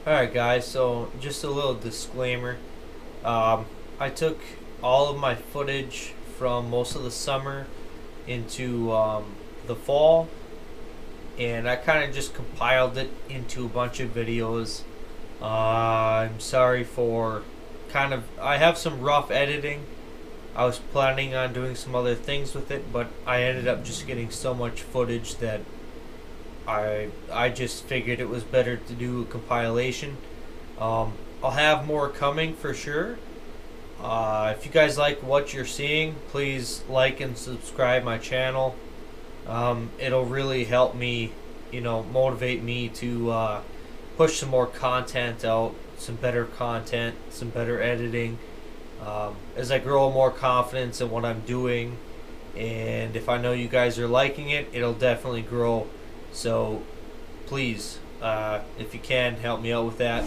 Alright guys, so just a little disclaimer. I took all of my footage from most of the summer into the fall, and I kind of just compiled it into a bunch of videos. I'm sorry for I have some rough editing. I was planning on doing some other things with it, but I ended up just getting so much footage that I just figured it was better to do a compilation. I'll have more coming for sure. If you guys like what you're seeing, please like and subscribe my channel. It'll really help me, motivate me to push some more content out, some better content, some better editing. As I grow more confidence in what I'm doing, and if I know you guys are liking it, it'll definitely grow. So please, if you can, help me out with that.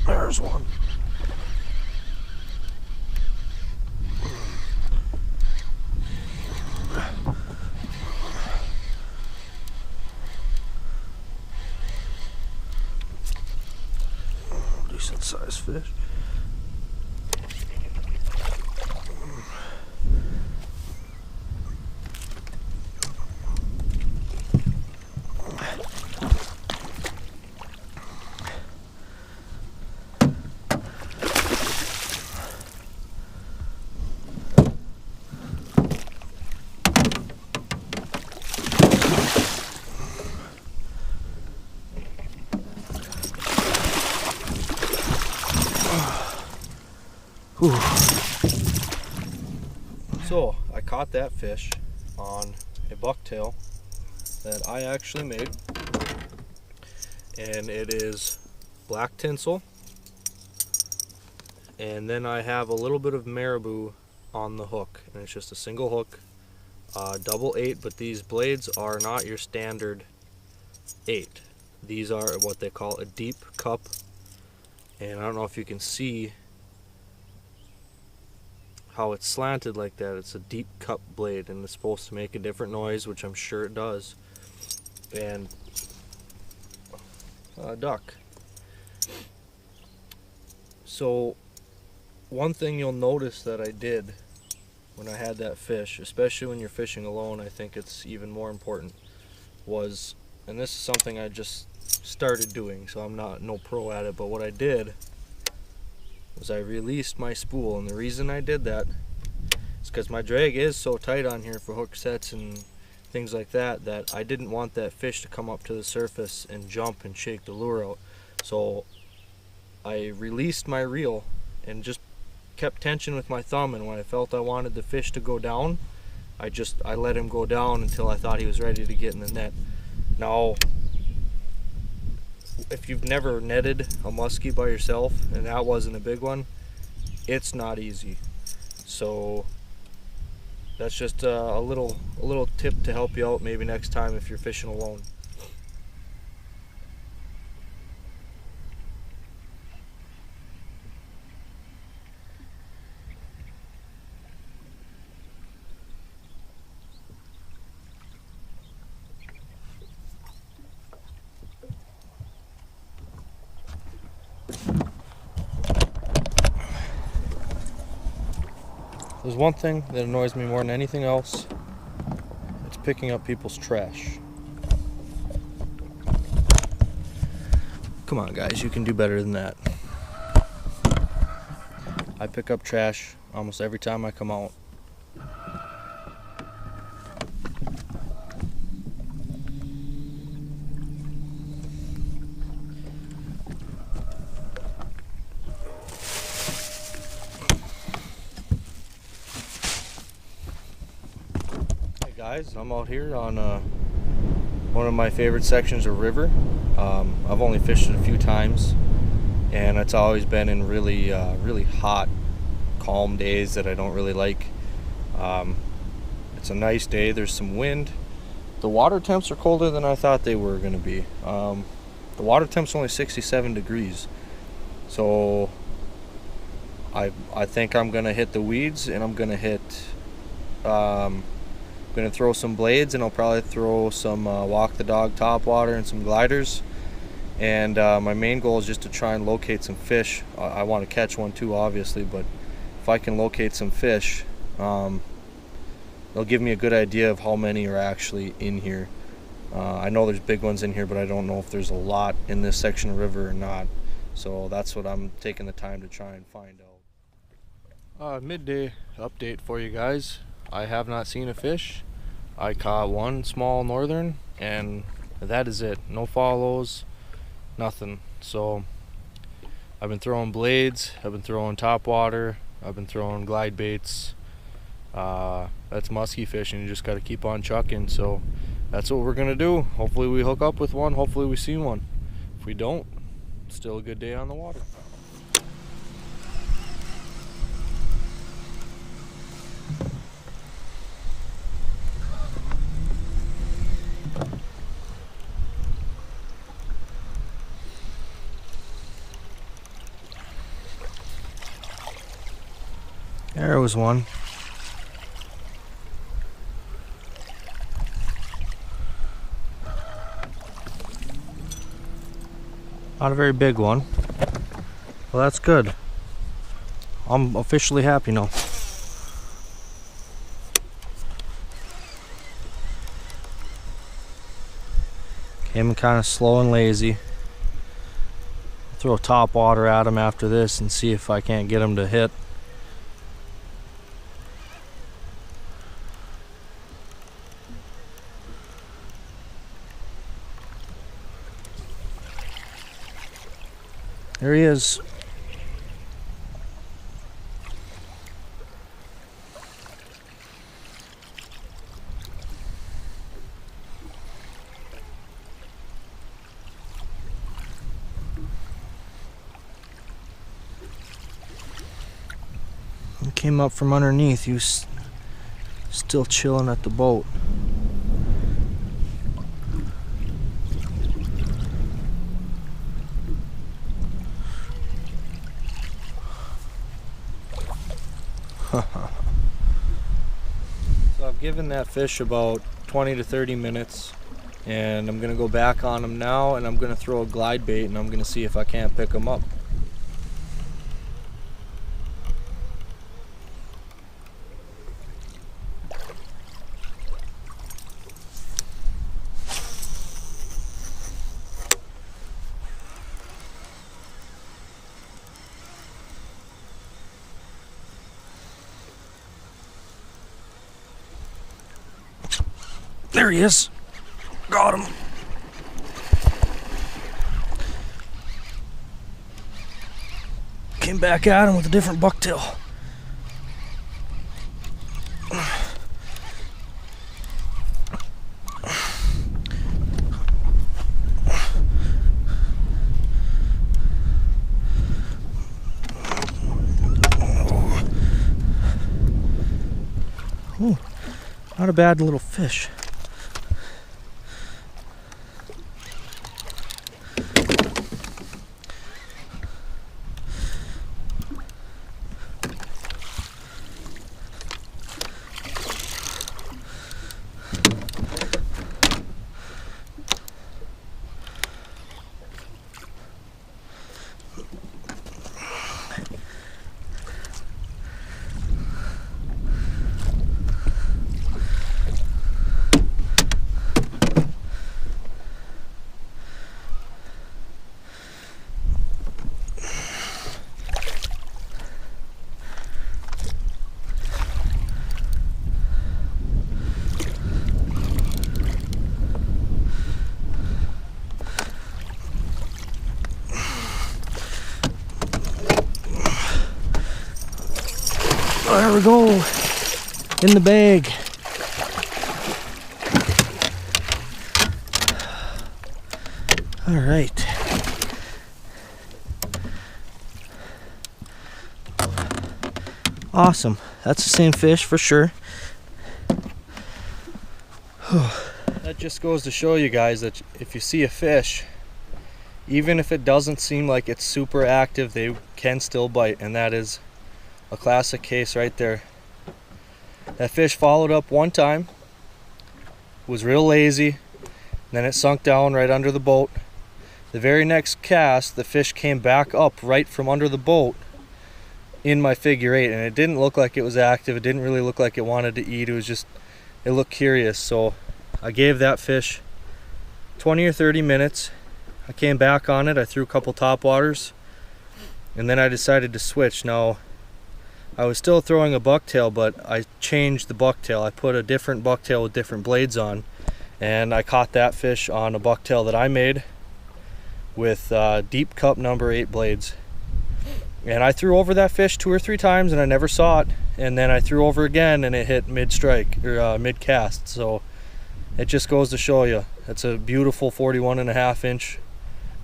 There's one. Decent sized fish. So I caught that fish on a bucktail that I actually made, and it is black tinsel, and then I have a little bit of marabou on the hook, and it's just a single hook, double 8, but these blades are not your standard 8. These are what they call a deep cup, and I don't know if you can see how it's slanted like that. It's a deep cup blade, and it's supposed to make a different noise, which I'm sure it does. And a duck. So one thing you'll notice that I did when I had that fish, especially when you're fishing alone, I think it's even more important, was, and this is something I just started doing, so I'm no pro at it, but what I did was I released my spool, and the reason I did that is because my drag is so tight on here for hook sets and things like that, that I didn't want that fish to come up to the surface and jump and shake the lure out. So I released my reel and just kept tension with my thumb, and when I felt I wanted the fish to go down, I let him go down until I thought he was ready to get in the net. Now, if you've never netted a muskie by yourself, and that wasn't a big one, it's not easy. So that's just a little tip to help you out maybe next time if you're fishing alone. There's one thing that annoys me more than anything else. It's picking up people's trash. Come on guys, you can do better than that. I pick up trash almost every time I come out. Guys, I'm out here on one of my favorite sections of river. I've only fished it a few times, and it's always been in really hot, calm days that I don't really like. It's a nice day, there's some wind, the water temps are colder than I thought they were going to be. The water temp's only 67 degrees. So I think I'm going to hit the weeds, and I'm going to hit going to throw some blades, and I'll probably throw some walk the dog top water and some gliders. And my main goal is just to try and locate some fish. I want to catch one too, obviously, but if I can locate some fish, it'll give me a good idea of how many are actually in here. I know there's big ones in here, but I don't know if there's a lot in this section of river or not. So that's what I'm taking the time to try and find out. Midday update for you guys. I have not seen a fish. I caught one small northern, and that is it. No follows, nothing. So I've been throwing blades, I've been throwing top water, I've been throwing glide baits. That's musky fishing. You just got to keep on chucking. So that's what we're gonna do. Hopefully we hook up with one. Hopefully we see one. If we don't, still a good day on the water. There was one. Not a very big one. Well, that's good. I'm officially happy now. Came in kind of slow and lazy. Throw top water at him after this and see if I can't get him to hit. There he is. He came up from underneath. He was still chilling at the boat. So I've given that fish about 20 to 30 minutes, and I'm gonna go back on him now, and I'm gonna throw a glide bait, and I'm gonna see if I can't pick him up. There he is. Got him. Came back at him with a different bucktail. Ooh, not a bad little fish. There we go, in the bag. All right. Awesome. That's the same fish for sure. That just goes to show you guys that if you see a fish, even if it doesn't seem like it's super active, they can still bite, and that is a classic case right there. That fish followed up one time, was real lazy, then it sunk down right under the boat. The very next cast, the fish came back up right from under the boat in my figure eight, and it didn't look like it was active. It didn't really look like it wanted to eat. It was just, it looked curious. So I gave that fish 20 or 30 minutes. I came back on it. I threw a couple top waters, and then I decided to switch. Now, I was still throwing a bucktail, but I changed the bucktail. I put a different bucktail with different blades on, and I caught that fish on a bucktail that I made with deep cup number 8 blades. And I threw over that fish 2 or 3 times and I never saw it, and then I threw over again and it hit mid-strike or mid-cast. So it just goes to show you, it's a beautiful 41.5 inch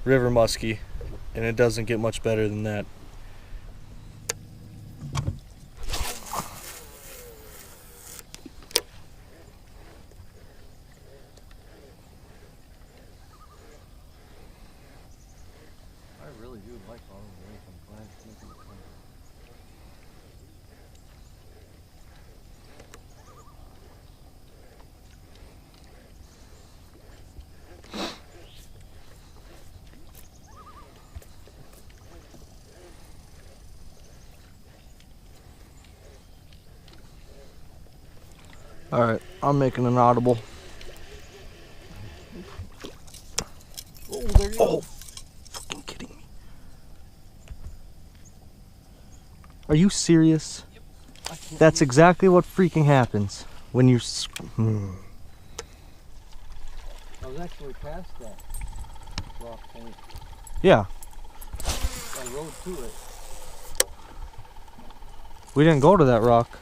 river musky, and it doesn't get much better than that. I really do like all of the I'm glad it's making it fun. All right, I'm making an audible. Oh, there you go. Fucking kidding me. Are you serious? Yep. That's exactly what freaking happens when you... I was actually past that rock point. Yeah. I rode to it. We didn't go to that rock.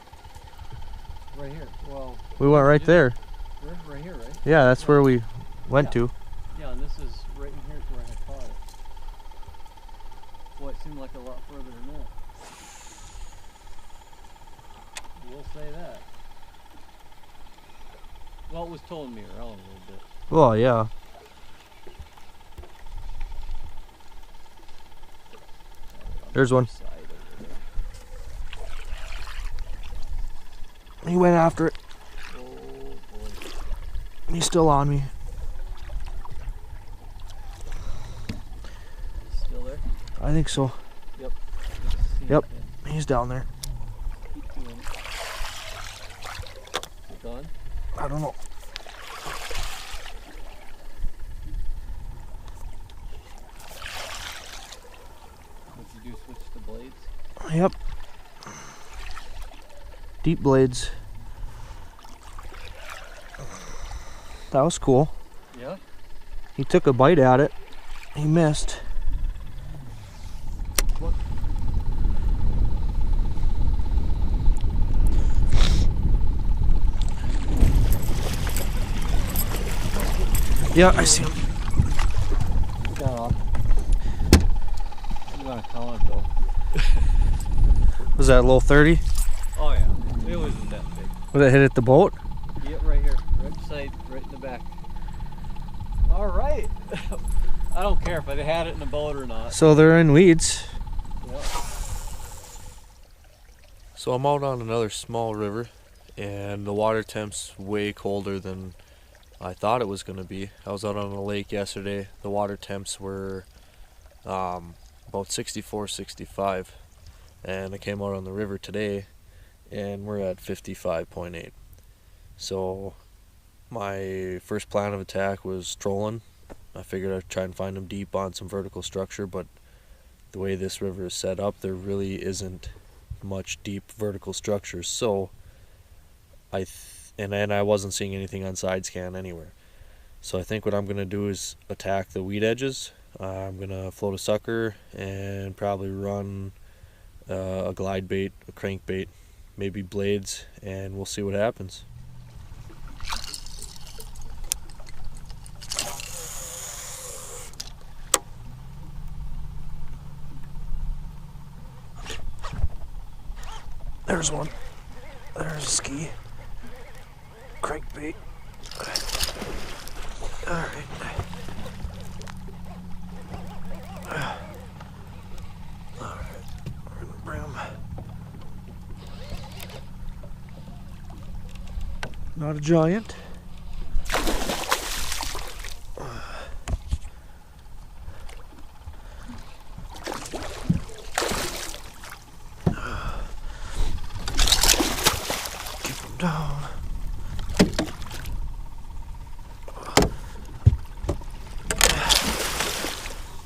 Right here. Well, we went right there. Right here, right? Yeah, that's where we went to. Yeah, and this is right in here where I had caught it. Boy, it seemed like a lot further than that. We'll say that. Well, it was towing me around a little bit. Well, yeah. There's one. He went after it. Oh boy. He's still on me. Still there? I think so. Yep. Yep. He's down there. Keep doing it. Is it gone? I don't know. What'd you do? Switch the blades? Yep. Deep blades. That was cool. Yeah. He took a bite at it. He missed. What? Yeah, I see him. He got off. You gotta count it though. Was that a little 30? Oh yeah. It wasn't that big. Was it hit at the boat? Yep, right here. Right beside, right in the back. Alright. I don't care if I had it in the boat or not. So they're in weeds. Yep. So I'm out on another small river, and the water temp's way colder than I thought it was going to be. I was out on a lake yesterday. The water temps were about 64, 65. And I came out on the river today, and we're at 55.8. So my first plan of attack was trolling. I figured I'd try and find them deep on some vertical structure, but the way this river is set up, there really isn't much deep vertical structure. So and I wasn't seeing anything on side scan anywhere. So I think what I'm going to do is attack the weed edges. I'm going to float a sucker and probably run a glide bait, a crankbait, maybe blades, and we'll see what happens. There's one. There's a ski. Crankbait. Alright. Alright, we're gonna bring him. Not a giant. Keep him down.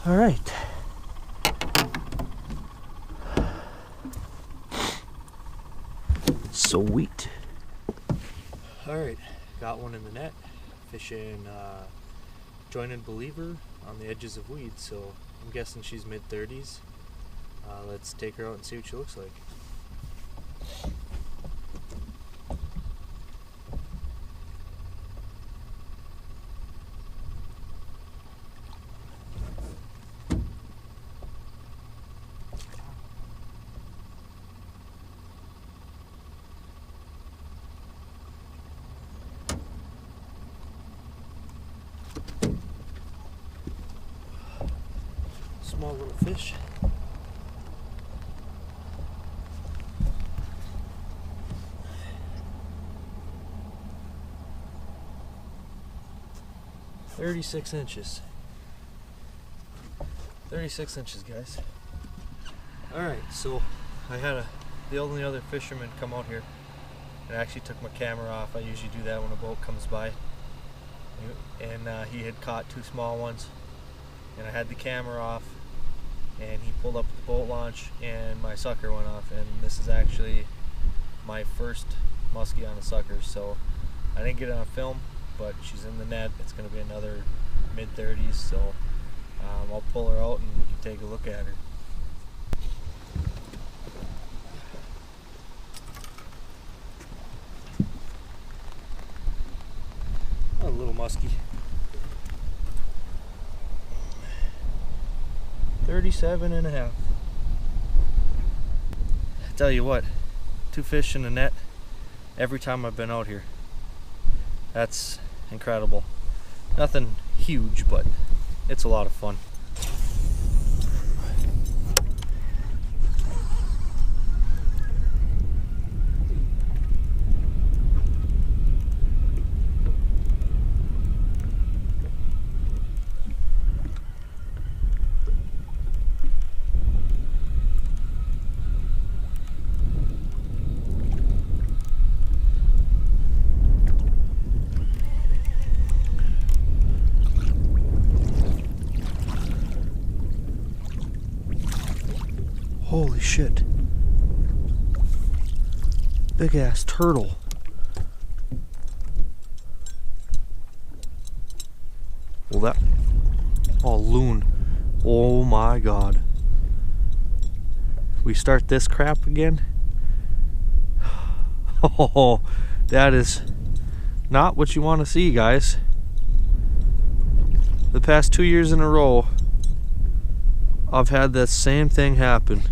All right. Sweet. All right, got one in the net, fishing jointed believer on the edges of weeds, so I'm guessing she's mid-30s. Let's take her out and see what she looks like. Small little fish. "36 inches. 36 inches, guys. Alright, so I had the only other fisherman come out here, and I actually took my camera off. I usually do that when a boat comes by. And he had caught 2 small ones, and I had the camera off, and he pulled up at the boat launch and my sucker went off, and this is actually my first muskie on a sucker, so I didn't get it on film, but she's in the net. It's going to be another mid-30s, so I'll pull her out and we can take a look at her. A little muskie. 37.5. I tell you what, 2 fish in a net every time I've been out here. That's incredible. Nothing huge, but it's a lot of fun. Holy shit. Big ass turtle. Well, that. Oh, loon. Oh my god. We start this crap again? Oh, that is not what you want to see, guys. The past 2 years in a row, I've had that same thing happen.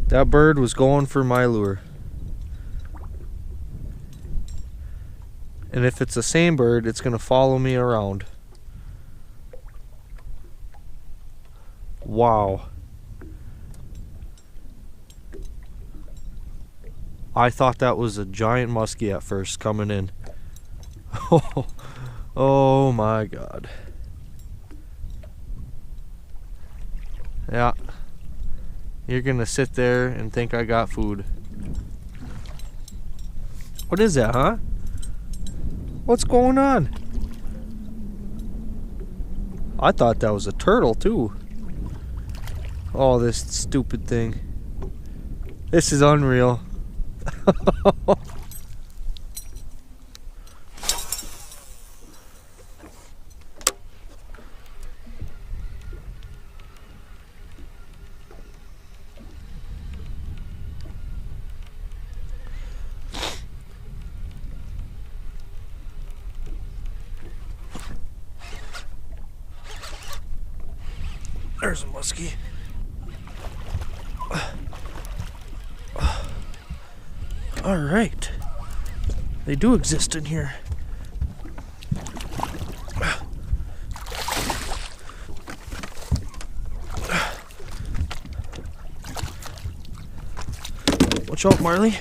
That bird was going for my lure. And if it's the same bird, it's going to follow me around. Wow. I thought that was a giant muskie at first coming in. Oh my god. Yeah. You're gonna sit there and think I got food. What is that, huh? What's going on? I thought that was a turtle too. Oh, this stupid thing. This is unreal. There's a muskie. All right. They do exist in here. Watch out, Marley.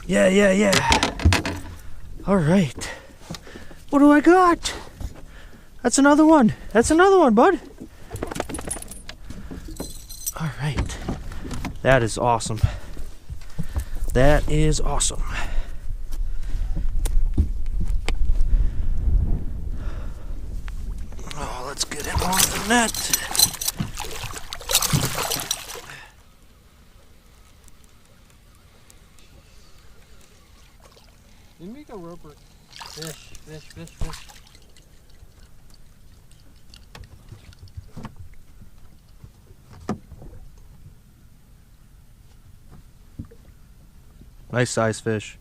Yeah. All right. What do I got? That's another one. That's another one, bud. All right. That is awesome. That is awesome. Oh, let's get him on the net. You make a roper. Fish. Nice size fish.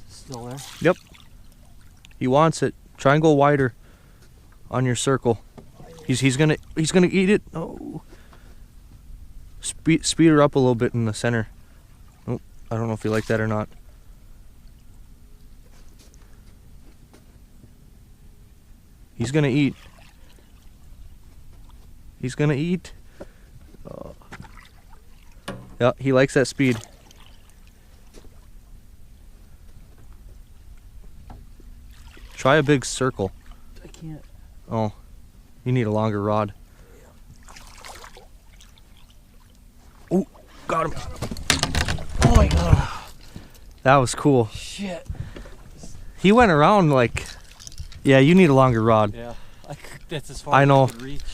Still there? Yep. He wants it. Try and go wider on your circle. He's gonna eat it. Oh. Speed her up a little bit in the center. Oh, I don't know if you like that or not. He's gonna eat. He's gonna eat. Yeah, he likes that speed. Try a big circle. I can't. Oh, you need a longer rod. Oh, got him. Oh my god. That was cool. Shit. He went around like... Yeah, you need a longer rod. Yeah. That's as far I as know. I could reach.